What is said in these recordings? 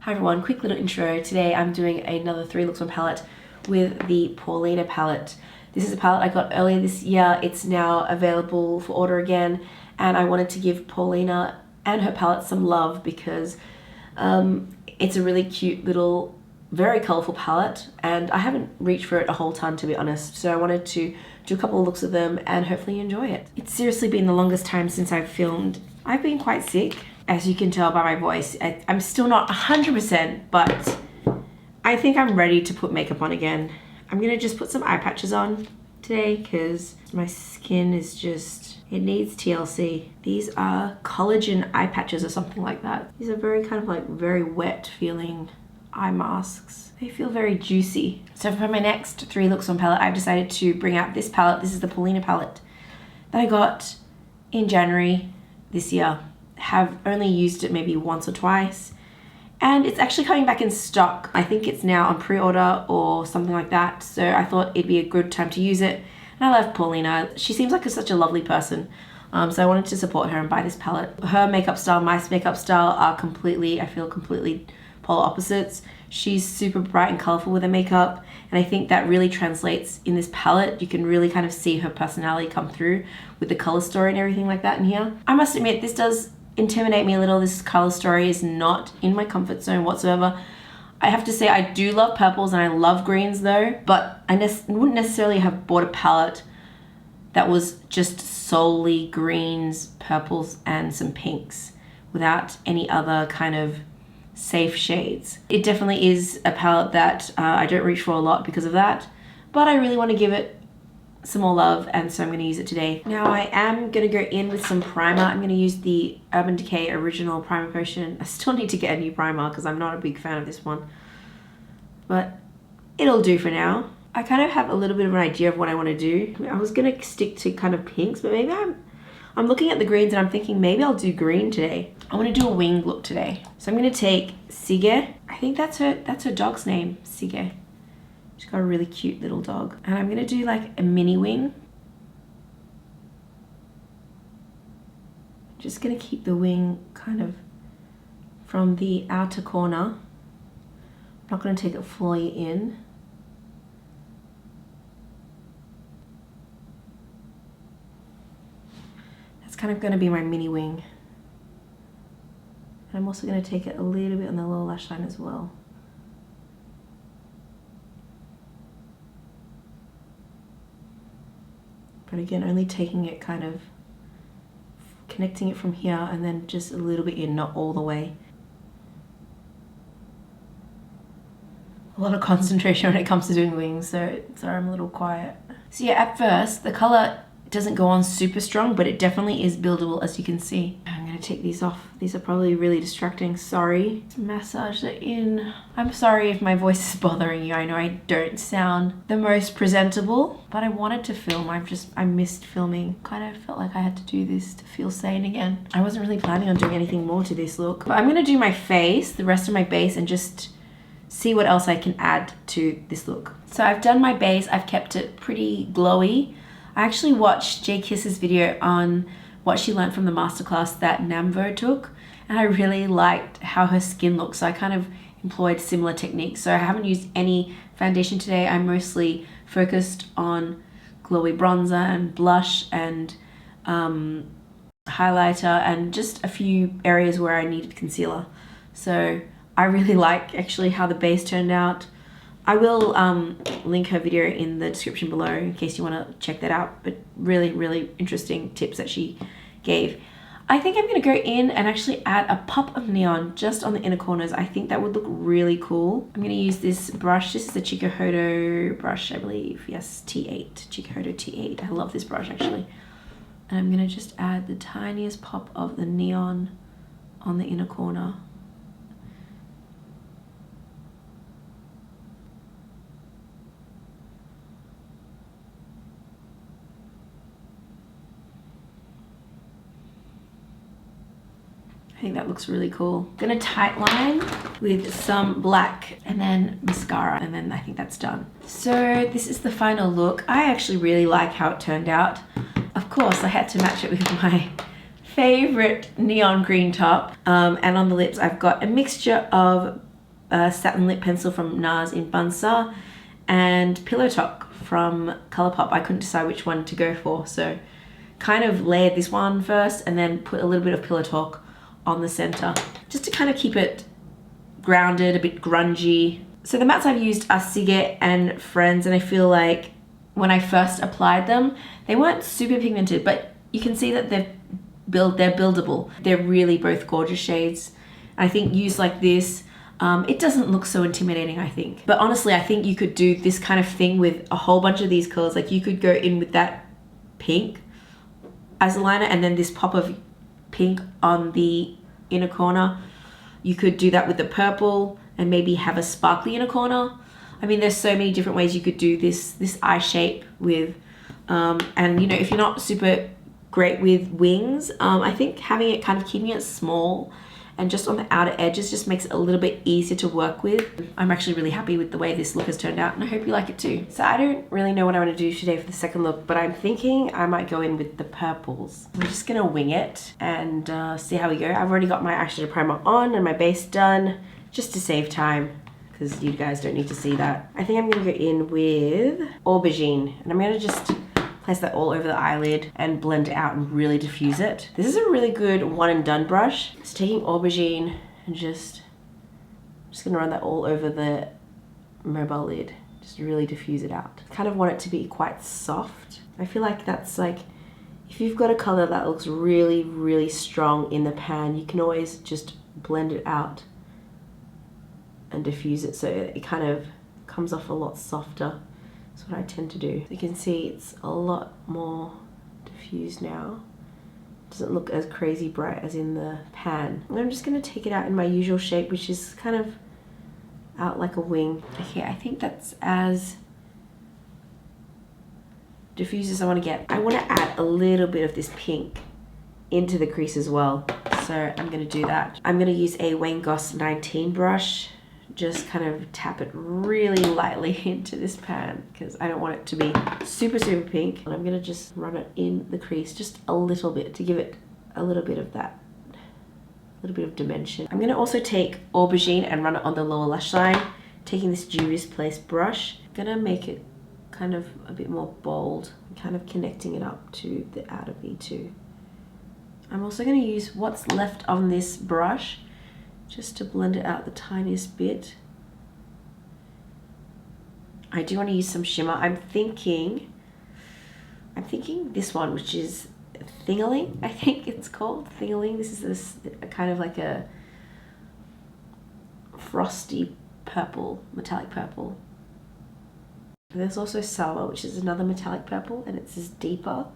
Hi everyone, quick little intro. Today I'm doing another 3 looks on palette with the Paulina palette. This is a palette I got earlier this year. It's now available for order again, and I wanted to give Paulina and her palette some love because it's a really cute little, very colourful palette, and I haven't reached for it a whole ton, to be honest. So I wanted to do a couple of looks of them and hopefully enjoy it. It's seriously been the longest time since I've filmed. I've been quite sick, as you can tell by my voice. I'm still not 100%, but I think I'm ready to put makeup on again. I'm gonna just put some eye patches on today because my skin is just, it needs TLC. These are collagen eye patches or something like that. These are very kind of like very wet feeling eye masks. They feel very juicy. So for my next 3 looks on palette, I've decided to bring out this palette. This is the Paulina palette that I got in January this year. Have only used it maybe once or twice, and it's actually coming back in stock. I think it's now on pre-order or something like that, so I thought it'd be a good time to use it. And I love Paulina. She seems like such a lovely person, so I wanted to support her and buy this palette. Her makeup style, my makeup style are completely, I feel, completely polar opposites. She's super bright and colorful with her makeup, and I think that really translates in this palette. You can really kind of see her personality come through with the color story and everything like that in here. I must admit, this does intimidate me a little. This color story is not in my comfort zone whatsoever. I have to say I do love purples and I love greens though, but I wouldn't necessarily have bought a palette that was just solely greens, purples, and some pinks without any other kind of safe shades. It definitely is a palette that I don't reach for a lot because of that, but I really want to give it some more love, and so I'm going to use it today. Now I am going to go in with some primer. I'm going to use the Urban Decay Original Primer Potion. I still need to get a new primer because I'm not a big fan of this one, but it'll do for now. I kind of have a little bit of an idea of what I want to do. I was going to stick to kind of pinks, but maybe I'm looking at the greens and I'm thinking maybe I'll do green today. I want to do a winged look today. So I'm going to take Sige. I think that's her dog's name, Sige. She's got a really cute little dog. And I'm gonna do like a mini wing. Just gonna keep the wing kind of from the outer corner. I'm not gonna take it fully in. That's kind of gonna be my mini wing. And I'm also gonna take it a little bit on the lower lash line as well. But again, only taking it kind of, connecting it from here and then just a little bit in, not all the way. A lot of concentration when it comes to doing wings, so sorry I'm a little quiet. So yeah, at first, the color doesn't go on super strong, but it definitely is buildable, as you can see. I'm gonna take these off. These are probably really distracting, sorry. Let's massage it in. I'm sorry if my voice is bothering you. I know I don't sound the most presentable, but I wanted to film. I missed filming. Kind of felt like I had to do this to feel sane again. I wasn't really planning on doing anything more to this look. But I'm gonna do my face, the rest of my base, and just see what else I can add to this look. So I've done my base. I've kept it pretty glowy. I actually watched Jkissa's video on what she learned from the masterclass that Namvo took, and I really liked how her skin looks, so I kind of employed similar techniques. So I haven't used any foundation today. I'm mostly focused on glowy bronzer and blush and highlighter and just a few areas where I needed concealer. So I really like actually how the base turned out. I will link her video in the description below in case you want to check that out, but really, really interesting tips that she gave. I think I'm going to go in and actually add a pop of neon just on the inner corners. I think that would look really cool. I'm going to use this brush. This is the Jkissa brush, I believe. Yes, T8, Jkissa T8. I love this brush actually. And I'm going to just add the tiniest pop of the neon on the inner corner. I think that looks really cool. I'm gonna tight line with some black and then mascara, and then I think that's done. So this is the final look. I actually really like how it turned out. Of course, I had to match it with my favorite neon green top. And on the lips, I've got a mixture of satin lip pencil from NARS in Bunsa, and Pillow Talk from Colourpop. I couldn't decide which one to go for, so kind of layered this one first and then put a little bit of Pillow Talk on the center, just to kind of keep it grounded, a bit grungy. So the mattes I've used are Siget and Friends, and I feel like when I first applied them, they weren't super pigmented, but you can see that they're buildable. They're really both gorgeous shades. I think used like this, it doesn't look so intimidating, I think. But honestly, I think you could do this kind of thing with a whole bunch of these colors. Like you could go in with that pink as a liner and then this pop of pink on the inner corner. You could do that with the purple and maybe have a sparkly inner corner. I mean, there's so many different ways you could do this eye shape with, and you know, if you're not super great with wings, I think having it kind of keeping it small and just on the outer edges just makes it a little bit easier to work with. I'm actually really happy with the way this look has turned out, and I hope you like it too. So I don't really know what I want to do today for the second look, but I'm thinking I might go in with the purples. I'm just gonna wing it and see how we go. I've already got my eyeshadow primer on and my base done, just to save time, because you guys don't need to see that. I think I'm gonna go in with Aubergine, and I'm gonna just place that all over the eyelid and blend it out and really diffuse it. This is a really good one and done brush. Just taking Aubergine and just gonna run that all over the mobile lid. Just really diffuse it out. Kind of want it to be quite soft. I feel like that's like, if you've got a color that looks really, really strong in the pan, you can always just blend it out and diffuse it so it kind of comes off a lot softer. That's what I tend to do. You can see it's a lot more diffused now. Doesn't look as crazy bright as in the pan. And I'm just gonna take it out in my usual shape, which is kind of out like a wing. Okay, I think that's as diffused as I wanna get. I wanna add a little bit of this pink into the crease as well. So I'm gonna do that. I'm gonna use a Wayne Goss 19 brush. Just kind of tap it really lightly into this pan because I don't want it to be super, super pink. And I'm gonna just run it in the crease just a little bit to give it a little bit of that, little bit of dimension. I'm gonna also take Aubergine and run it on the lower lash line, taking this Juvia's Place brush. I'm gonna make it kind of a bit more bold, kind of connecting it up to the outer V2. I'm also gonna use what's left on this brush just to blend it out the tiniest bit. I do want to use some shimmer. I'm thinking this one, which is Thingaling, I think it's called. Thingaling. This is a kind of like a frosty purple, metallic purple. There's also Salma, which is another metallic purple, and it's just deeper.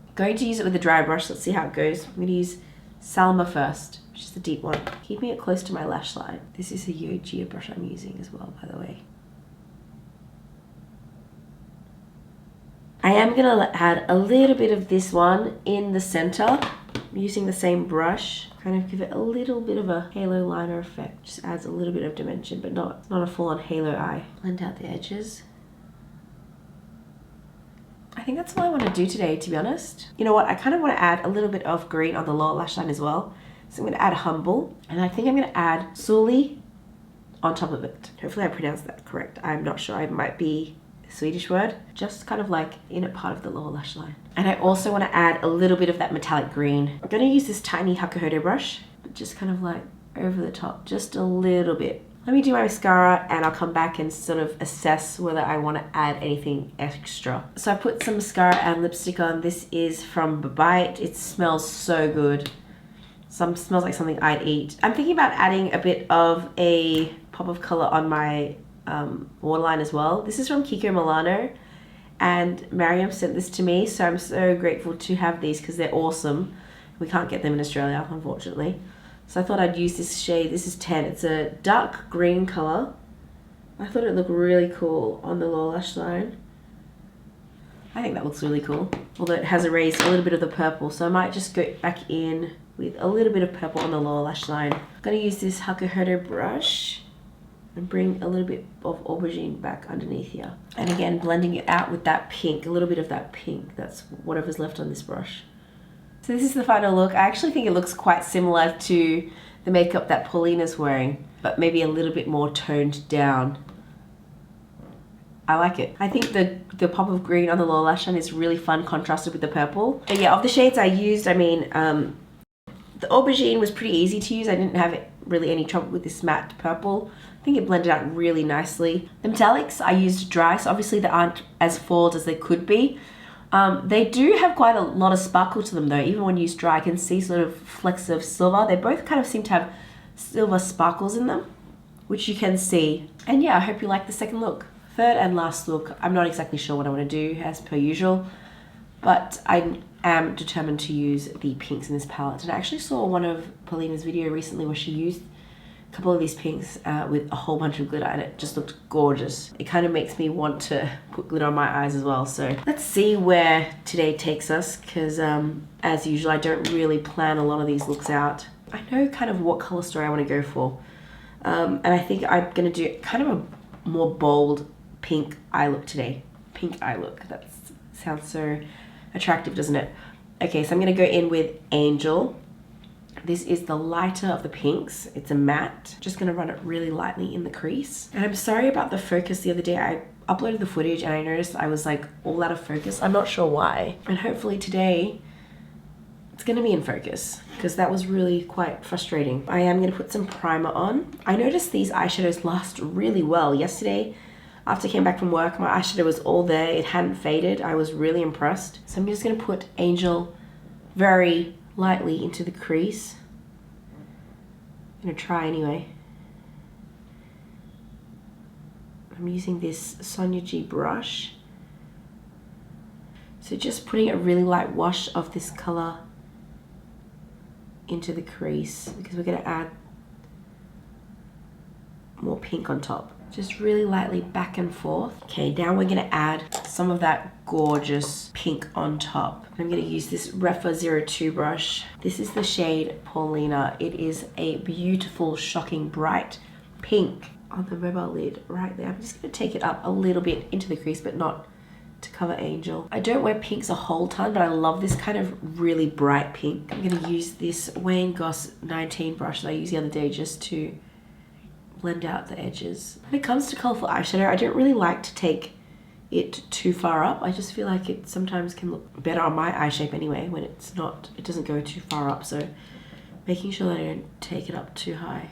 I'm going to use it with a dry brush. Let's see how it goes. I'm going to use Salma first, which is the deep one, keeping it close to my lash line. This is a Jkissa brush I'm using as well, by the way. I am gonna add a little bit of this one in the center, I'm using the same brush, kind of give it a little bit of a halo liner effect. Just adds a little bit of dimension, but not a full-on halo eye. Blend out the edges. I think that's all I want to do today, to be honest. You know what, I kind of want to add a little bit of green on the lower lash line as well. So I'm going to add Humble, and I think I'm going to add Suli on top of it. Hopefully I pronounced that correct. I'm not sure, it might be a Swedish word. Just kind of like in a part of the lower lash line. And I also want to add a little bit of that metallic green. I'm going to use this tiny Hakuhodo brush, but just kind of like over the top, just a little bit. Let me do my mascara and I'll come back and sort of assess whether I want to add anything extra. So I put some mascara and lipstick on. This is from Bite. It smells so good. Smells like something I'd eat. I'm thinking about adding a bit of a pop of color on my waterline as well. This is from Kiko Milano, and Mariam sent this to me, so I'm so grateful to have these because they're awesome. We can't get them in Australia, unfortunately. So I thought I'd use this shade. This is 10. It's a dark green color. I thought it looked really cool on the lower lash line. I think that looks really cool. Although it has erased a little bit of the purple, so I might just go back in with a little bit of purple on the lower lash line. I'm gonna use this Hakuhodo brush and bring a little bit of Aubergine back underneath here. And again, blending it out with that pink, a little bit of that pink. That's whatever's left on this brush. So this is the final look. I actually think it looks quite similar to the makeup that Paulina's wearing. but maybe a little bit more toned down. I like it. I think the pop of green on the lower lash line is really fun, contrasted with the purple. But yeah, of the shades I used, I mean, the aubergine was pretty easy to use. I didn't have really any trouble with this matte purple. I think it blended out really nicely. The metallics I used dry, so obviously they aren't as forward as they could be. They do have quite a lot of sparkle to them though. Even when used dry, I can see sort of flecks of silver. They both kind of seem to have silver sparkles in them, which you can see. And yeah, I hope you like the second look. Third and last look, I'm not exactly sure what I want to do as per usual, but I am determined to use the pinks in this palette. And I actually saw one of Paulina's video recently where she used a couple of these pinks with a whole bunch of glitter, and it just looked gorgeous. It kind of makes me want to put glitter on my eyes as well. So let's see where today takes us, because as usual, I don't really plan a lot of these looks out. I know kind of what color story I want to go for. And I think I'm going to do kind of a more bold pink eye look today. Pink eye look. That sounds so attractive, doesn't it? Okay, so I'm going to go in with Angel. This is the lighter of the pinks. It's a matte. Just going to run it really lightly in the crease. And I'm sorry about the focus. The other day I uploaded the footage and I noticed I was like all out of focus. I'm not sure why. And hopefully today it's going to be in focus, because that was really quite frustrating. I am going to put some primer on. I noticed these eyeshadows last really well. Yesterday, after I came back from work, my eyeshadow was all there. It hadn't faded. I was really impressed. So I'm just going to put Angel very lightly into the crease. I'm going to try anyway. I'm using this Sonia G brush. So just putting a really light wash of this color into the crease, because we're going to add more pink on top. Just really lightly back and forth. Okay, now we're going to add some of that gorgeous pink on top. I'm going to use this Refa 02 brush. This is the shade Paulina. It is a beautiful, shocking, bright pink on the rebel lid right there. I'm just going to take it up a little bit into the crease, but not to cover Angel. I don't wear pinks a whole ton, but I love this kind of really bright pink. I'm going to use this Wayne Goss 19 brush that I used the other day just to blend out the edges. When it comes to colourful eyeshadow, I don't really like to take it too far up. I just feel like it sometimes can look better on my eye shape anyway when it's not, it doesn't go too far up. So making sure that I don't take it up too high.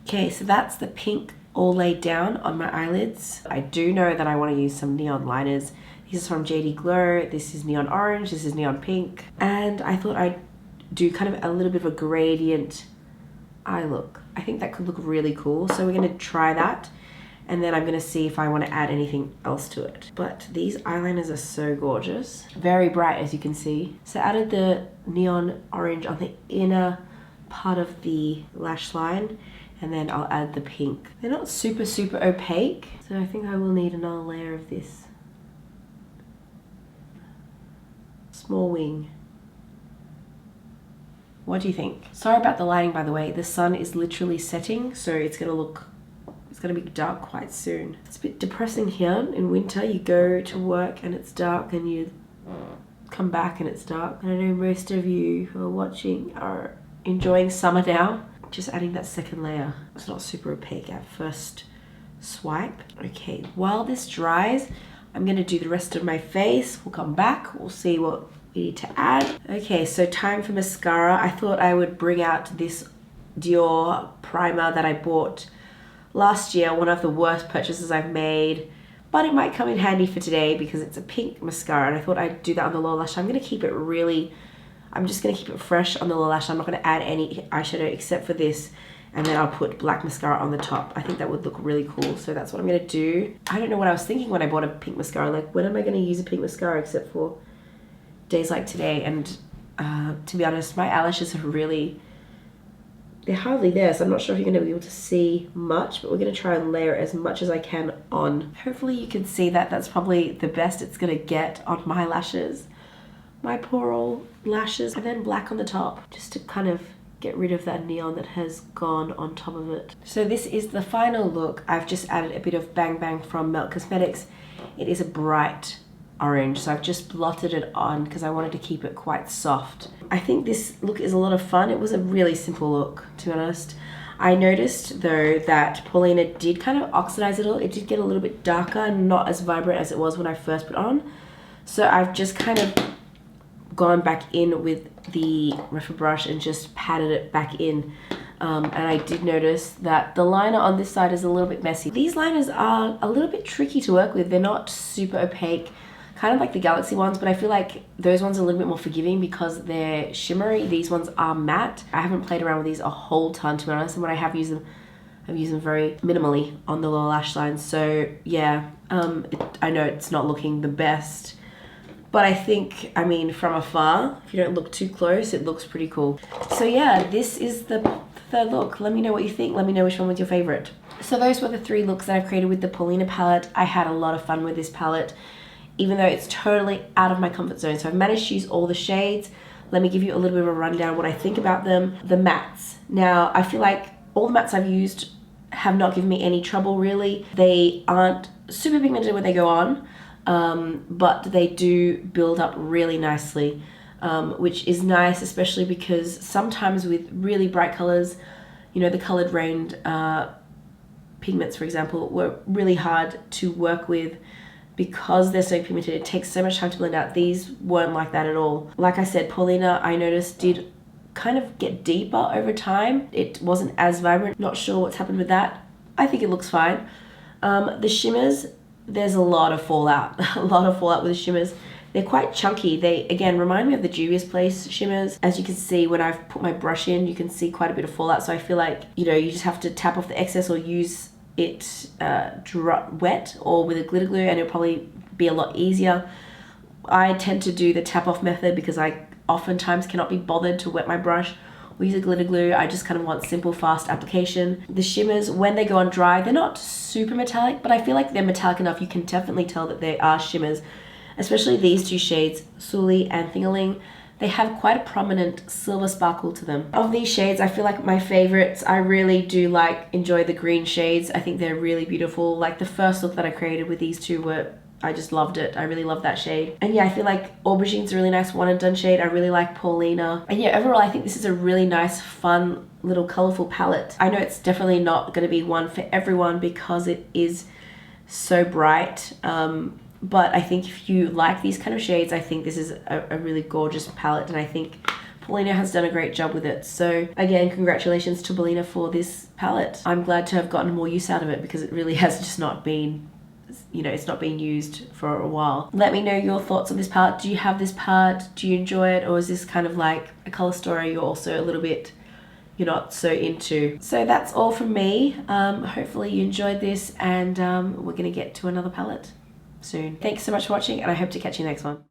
Okay, so that's the pink all laid down on my eyelids. I do know that I want to use some neon liners. This is from JD Glow. This is neon orange. This is neon pink. And I thought I'd do kind of a little bit of a gradient eye look. I think that could look really cool. So we're going to try that. And then I'm going to see if I want to add anything else to it. But these eyeliners are so gorgeous. Very bright, as you can see. So I added the neon orange on the inner part of the lash line. And then I'll add the pink. They're not super, super opaque. So I think I will need another layer of this. Small wing. What do you think? Sorry about the lighting, by the way. The sun is literally setting, so it's gonna be dark quite soon. It's a bit depressing here in winter. You go to work and it's dark, and you come back and it's dark. And I know most of you who are watching are enjoying summer now. Just adding that second layer. It's not super opaque at first swipe. Okay, while this dries, I'm gonna do the rest of my face. We'll come back, we'll see what we need to add. Okay, so time for mascara. I thought I would bring out this Dior primer that I bought last year, one of the worst purchases I've made, but it might come in handy for today because it's a pink mascara, and I thought I'd do that on the lower lash. I'm gonna keep it really, I'm just gonna keep it fresh on the lower lash. I'm not gonna add any eyeshadow except for this, and then I'll put black mascara on the top. I think that would look really cool, so that's what I'm gonna do. I don't know what I was thinking when I bought a pink mascara. Like, when am I gonna use a pink mascara except for days like today? And to be honest, my eyelashes are really, they're hardly there, so I'm not sure if you're gonna be able to see much, but we're gonna try and layer as much as I can on. Hopefully you can see that. That's probably the best it's gonna get on my lashes. My poor old lashes. And then black on the top, just to kind of get rid of that neon that has gone on top of it. So this is the final look. I've just added a bit of Bang Bang from Melt Cosmetics. It is a bright orange, so I've just blotted it on because I wanted to keep it quite soft. I think this look is a lot of fun. It was a really simple look, to be honest. I noticed though that Paulina did kind of oxidize it all. It did get a little bit darker and not as vibrant as it was when I first put it on. So I've just kind of gone back in with the refer brush and just patted it back in. And I did notice that the liner on this side is a little bit messy. These liners are a little bit tricky to work with. They're not super opaque, kind of like the Galaxy ones, but I feel like those ones are a little bit more forgiving because they're shimmery. These ones are matte. I haven't played around with these a whole ton, to be honest, and when I have used them, I've used them very minimally on the lower lash line. So yeah, I know it's not looking the best, but I think, I mean, from afar, if you don't look too close, it looks pretty cool. So yeah, this is the third look. Let me know what you think. Let me know which one was your favorite. So those were the 3 looks that I've created with the Paulina palette. I had a lot of fun with this palette, even though it's totally out of my comfort zone. So I've managed to use all the shades. Let me give you a little bit of a rundown what I think about them. The mattes. Now, I feel like all the mattes I've used have not given me any trouble really. They aren't super pigmented when they go on, but they do build up really nicely. Which is nice, especially because sometimes with really bright colors, you know, the colored rained pigments, for example, were really hard to work with because they're so pigmented. It takes so much time to blend out. These weren't like that at all. Like I said, Paulina, I noticed, did kind of get deeper over time. It wasn't as vibrant. Not sure what's happened with that. I think it looks fine. The shimmers, there's a lot of fallout. A lot of fallout with the shimmers. They're quite chunky. They, again, remind me of the Juvia's Place shimmers. As you can see, when I've put my brush in, you can see quite a bit of fallout. So I feel like, you know, you just have to tap off the excess or use it wet or with a glitter glue, and it'll probably be a lot easier. I tend to do the tap off method because I oftentimes cannot be bothered to wet my brush or use a glitter glue. I just kind of want simple, fast application. The shimmers, when they go on dry, they're not super metallic, but I feel like they're metallic enough. You can definitely tell that they are shimmers. Especially these 2 shades, Suli and Thingaling, they have quite a prominent silver sparkle to them. Of these shades, I feel like my favorites, I really do enjoy the green shades. I think they're really beautiful. Like the first look that I created with these 2 I just loved it. I really love that shade. And yeah, I feel like Aubergine's a really nice one and done shade. I really like Paulina. And yeah, overall, I think this is a really nice, fun, little colorful palette. I know it's definitely not gonna be one for everyone because it is so bright. But I think if you like these kind of shades, I think this is a really gorgeous palette, and I think Paulina has done a great job with it. So again, congratulations to Paulina for this palette. I'm glad to have gotten more use out of it because it really has just not been, you know, it's not been used for a while. Let me know your thoughts on this palette. Do you have this palette? Do you enjoy it? Or is this kind of like a color story you're also a little bit, you're not so into? So that's all from me. Hopefully you enjoyed this, and we're gonna get to another palette soon. Thanks so much for watching, and I hope to catch you next one.